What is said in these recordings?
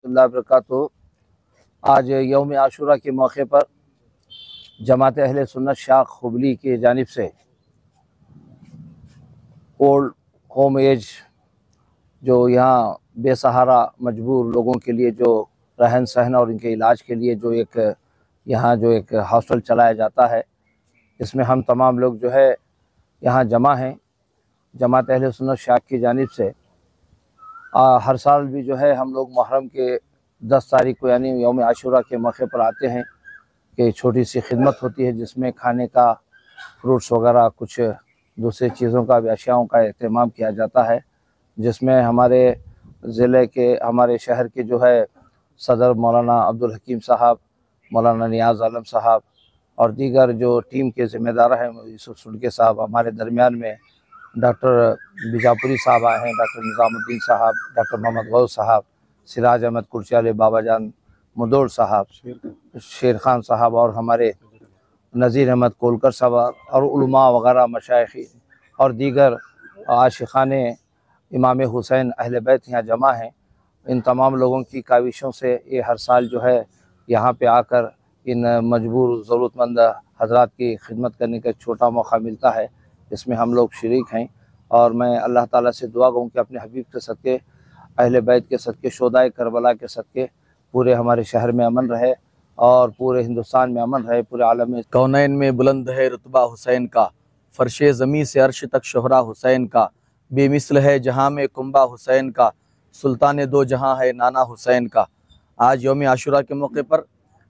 वबरकातुहू। आज यौम आशूरा के मौके पर जमात अहले सुन्नत शाख हुबली की जानिब से ओल्ड होम एज जो यहाँ बेसहारा मजबूर लोगों के लिए जो रहन सहन और इनके इलाज के लिए जो एक हॉस्टल चलाया जाता है, इसमें हम तमाम लोग जो है यहाँ जमा हैं। जमात अहले सुन्नत शाख की जानिब से हर साल भी जो है हम लोग मुहर्रम के 10 तारीख को यानी यौम आशूरा के मौके पर आते हैं कि छोटी सी खिदमत होती है जिसमें खाने का, फ्रूट्स वगैरह, कुछ दूसरी चीज़ों का भी अशियाओं का एहतमाम किया जाता है, जिसमें हमारे ज़िले के, हमारे शहर के जो है सदर मौलाना अब्दुल हकीम साहब, मौलाना नियाज़ आलम साहब और दीगर जो टीम के ज़िम्मेदार हैं, यूसुफ सुल्के साहब, हमारे दरमियान में डॉक्टर बीजापुरी साहब आए हैं, डॉक्टर निज़ामुद्दीन साहब, डॉक्टर मोहम्मद गौस साहब, सिराज अहमद कुर्सियाली, बाबाजान मुदोड़ साहब, शेर खान साहब और हमारे नज़ीर अहमद कोलकर साहब और उलमा वगैरह मशाइख और दीगर आशिक़ान इमाम हुसैन अहले बैत यहाँ जमा हैं। इन तमाम लोगों की काविशों से ये हर साल जो है यहाँ पे आकर इन मजबूर ज़रूरतमंद हज़रात की खिदमत करने का एक छोटा मौका मिलता है, इसमें हम लोग शरीक हैं। और मैं अल्लाह ताला से दुआ करूँ कि अपने हबीब के सदक़े, अहले बैत के सदक़े, शोदाए करबला के सदक़े पूरे हमारे शहर में अमन रहे और पूरे हिंदुस्तान में अमन रहे, पूरे आलम में। कौनैन में बुलंद है रुतबा हुसैन का, फ़र्शे ज़मी से अर्श तक शोहरा हुसैन का, बेमिसल है जहाँ में कुंबा हुसैन का, सुल्तान दो जहाँ है नाना हुसैन का। आज यौम आशूरा के मौके पर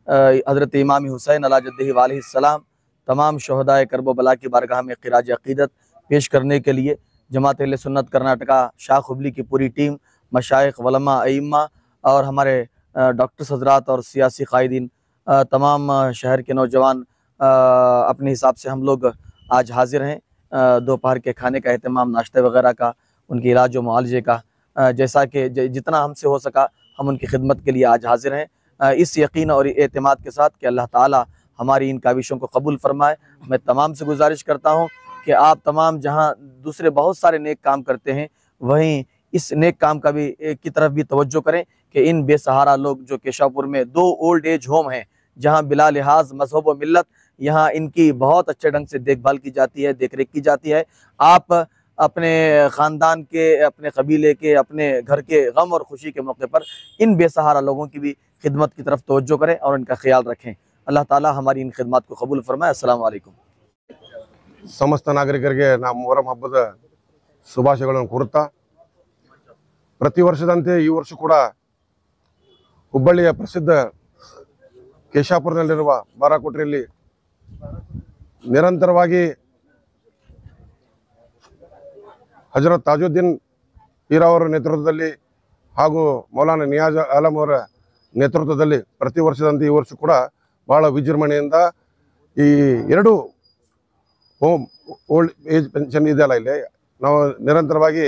हज़रत इमाम हुसैन अला जद्दिही अलैहिस्सलाम तमाम शहदाए करबला की बारगाह में ख़िराज अक़ीदत पेश करने के लिए जमात अहले सुन्नत कर्नाटका शाख हुबली की पूरी टीम, मशाइख, वलमा, अइम्मा और हमारे डॉक्टर्स हज़रात और सियासी क़ायदीन, तमाम शहर के नौजवान अपने हिसाब से हम लोग आज हाज़िर हैं। दोपहर के खाने का एहतमाम, नाश्ते वगैरह का, उनके इलाज व मुआलजे का, जैसा कि जितना हमसे हो सका हम उनकी खिदमत के लिए आज हाज़िर हैं, इस यकीन और एतमाद के साथ कि अल्लाह ताला हमारी इन काविशों को कबूल फरमाए। मैं तमाम से गुजारिश करता हूँ कि आप तमाम जहाँ दूसरे बहुत सारे नेक काम करते हैं, वहीं इस नेक काम का भी की तरफ भी तवज्जो करें कि इन बेसहारा लोग जो केशापुर में 2 ओल्ड एज होम हैं, जहाँ बिला लिहाज मजहब व मिल्लत यहाँ इनकी बहुत अच्छे ढंग से देखभाल की जाती है, देख रेख की जाती है। आप अपने ख़ानदान के, अपने कबीले के, अपने घर के गम और खुशी के मौके पर इन बेसहारा लोगों की भी खिदमत की तरफ तवज्जो करें और इनका ख्याल रखें। अल्लाह ताला हमारी इन खिदमत को कबूल फरमाए। अस्सलामु अलैकुम। ಸಮಸ್ತ ನಾಗರಿಕರಿಗೆ ನಾವು ಮೊಹರಂ ಹಬ್ಬದ ಶುಭಾಶಯಗಳನ್ನು ಕೋರುತ್ತಾ, ಪ್ರತಿ ವರ್ಷದಂತೆ ಈ ವರ್ಷ ಕೂಡ ಹುಬ್ಬಳ್ಳಿಯ ಪ್ರಸಿದ್ಧ ಕೇಶಾಪುರದಲ್ಲಿರುವ ಬಾರಾಕೋಟೆಯಲ್ಲಿ ನಿರಂತರವಾಗಿ ಹಜರತ್ ತಾಜುದ್ದೀನ್ ಪೀರ್ ಅವರ ನೇತೃತ್ವದಲ್ಲಿ ಹಾಗೂ ಮೌಲಾನಾ ನಿಯಾಜ್ ಆಲಂ ಅವರ ನೇತೃತ್ವದಲ್ಲಿ ಪ್ರತಿ ವರ್ಷದಂತೆ ಈ ವರ್ಷ ಕೂಡ ಬಹಳ ವಿಜೃಂಭಣೆಯಿಂದ ಈ 2 ಹೋಮ್ ಓಲ್ಡ್ ಏಜ್ ಪೆನ್ಷನ್ ಇದೆಯಲ್ಲ, ಇಲ್ಲಿ ನಾವು ನಿರಂತರವಾಗಿ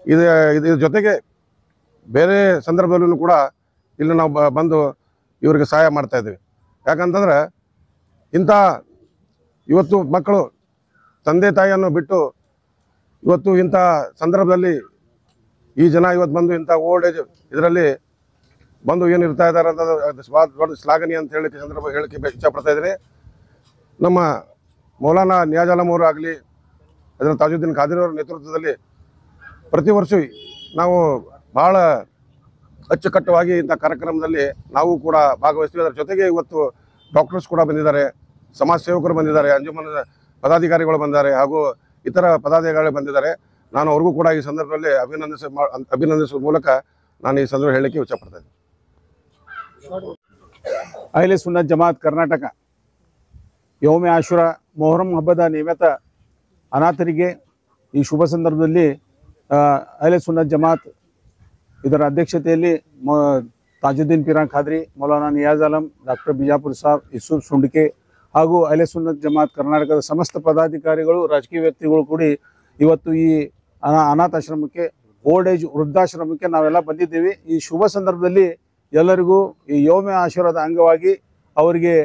ಇದ್ರ ಜೊತೆಗೆ ಬೇರೆ ಸಂದರ್ಭದಲ್ಲೂ ಕೂಡ ಇಲ್ಲಿ ನಾವು ಬಂದು ಇವರಿಗೆ ಸಹಾಯ ಮಾಡ್ತಾಯಿದ್ದೀವಿ. ಯಾಕಂತಂದ್ರೆ ಇವತ್ತು ಮಕ್ಕಳು ತಂದೆ ತಾಯಿಯನ್ನು ಬಿಟ್ಟು ಇವತ್ತು ಇಂಥ ಸಂದರ್ಭದಲ್ಲಿ ಈ ಜನ ಇವತ್ತು ಬಂದು ಇಂಥ ಓಲ್ಡ್ ಏಜ್ ಇದರಲ್ಲಿ ಬಂದು ಏನು ಇರ್ತಾ ಇದ್ದಾರೆ ಅಂತ ದೊಡ್ಡ ಶ್ಲಾಘನೀಯ ಅಂತ ಹೇಳಲಿಕ್ಕೆ ಸಂದರ್ಭ ಹೇಳಕ್ಕೆ ಇಷ್ಟಪಡ್ತಾ ಇದ್ದೀನಿ. ನಮ್ಮ ಮೌಲಾನಾ ನಿಯಾಜ್ ಆಲಂ ಅವರು ಆಗಲಿ, ಅದರ ತಾಜುದ್ದೀನ್ ಖಾದಿರ್ ಅವರ ನೇತೃತ್ವದಲ್ಲಿ ಪ್ರತಿ ವರ್ಷ ನಾವು ಭಾಳ ಅಚ್ಚುಕಟ್ಟುವಾಗಿ ಇಂಥ ಕಾರ್ಯಕ್ರಮದಲ್ಲಿ ನಾವು ಕೂಡ ಭಾಗವಹಿಸ್ತೀವಿ. ಅದರ ಜೊತೆಗೆ ಇವತ್ತು ಡಾಕ್ಟರ್ಸ್ ಕೂಡ ಬಂದಿದ್ದಾರೆ, ಸಮಾಜ ಸೇವಕರು ಬಂದಿದ್ದಾರೆ, ಅಂಜುಮನ್ ಪದಾಧಿಕಾರಿಗಳು ಬಂದಿದ್ದಾರೆ ಹಾಗೂ ಇತರ ಪದಾಧಿಕಾರಿಗಳು ಬಂದಿದ್ದಾರೆ. ನಾನು ಅವ್ರಿಗೂ ಕೂಡ ಈ ಸಂದರ್ಭದಲ್ಲಿ ಅಭಿನಂದಿಸುವ ಮೂಲಕ ನಾನು ಈ ಸಂದರ್ಭ ಹೇಳಲಿಕ್ಕೆ ಇಷ್ಟಪಡ್ತಾ ಇದ್ದೀನಿ. ಅಹ್ಲೆ ಸುನ್ನತ್ ಜಮಾತ್ ಕರ್ನಾಟಕ ಯೌಮ ಆಶೂರಾ ಮೊಹರಂ ಹಬ್ಬದ ನಿಮಿತ್ತ ಅನಾಥರಿಗೆ ಈ ಶುಭ ಸಂದರ್ಭದಲ್ಲಿ ಅಹ್ಲೆ ಸುನ್ನತ್ ಜಮಾತ್ ಇದರ ಅಧ್ಯಕ್ಷತೆಯಲ್ಲಿ ತಾಜುದ್ದೀನ್ ಪೀರ್ ಖಾದ್ರಿ, ಮೌಲಾನಾ ನಿಯಾಜ್ ಆಲಂ, ಡಾಕ್ಟರ್ ಬಿಜಾಪುರ್ ಸಾಬ್, ಯೂಸುಫ್ ಸುಂಡ್ಕೆ ಹಾಗೂ ಅಹ್ಲೆ ಸುನ್ನತ್ ಜಮಾತ್ ಕರ್ನಾಟಕದ ಸಮಸ್ತ ಪದಾಧಿಕಾರಿಗಳು, ರಾಜಕೀಯ ವ್ಯಕ್ತಿಗಳು ಕೂಡಿ ಇವತ್ತು ಈ ಅನಾಥಾಶ್ರಮಕ್ಕೆ, ಓಲ್ಡ್ ಏಜ್ ವೃದ್ಧಾಶ್ರಮಕ್ಕೆ ನಾವೆಲ್ಲ ಬಂದಿದ್ದೀವಿ. ಈ ಶುಭ ಸಂದರ್ಭದಲ್ಲಿ ಎಲ್ಲರಿಗೂ ಈ ಯೌಮ ಆಶೂರಾದ ಅಂಗವಾಗಿ ಅವರಿಗೆ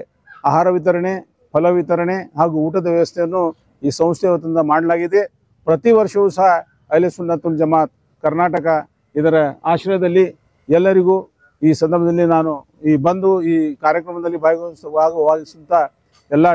ಆಹಾರ ವಿತರಣೆ, ಫಲ ವಿತರಣೆ ಹಾಗೂ ಊಟದ ವ್ಯವಸ್ಥೆಯನ್ನು ಈ ಸಂಸ್ಥೆ ವತಿಯಿಂದ ಮಾಡಲಾಗಿದೆ. ಪ್ರತಿ ವರ್ಷವೂ ಸಹ ಅಹ್ಲೆ ಸುನ್ನತುಲ್ ಜಮಾತ್ ಕರ್ನಾಟಕ ಇದರ ಆಶ್ರಯದಲ್ಲಿ ಎಲ್ಲರಿಗೂ ಈ ಸಂದರ್ಭದಲ್ಲಿ ನಾನು ಈ ಕಾರ್ಯಕ್ರಮದಲ್ಲಿ ಭಾಗವಹಿಸುವಂಥ ಎಲ್ಲ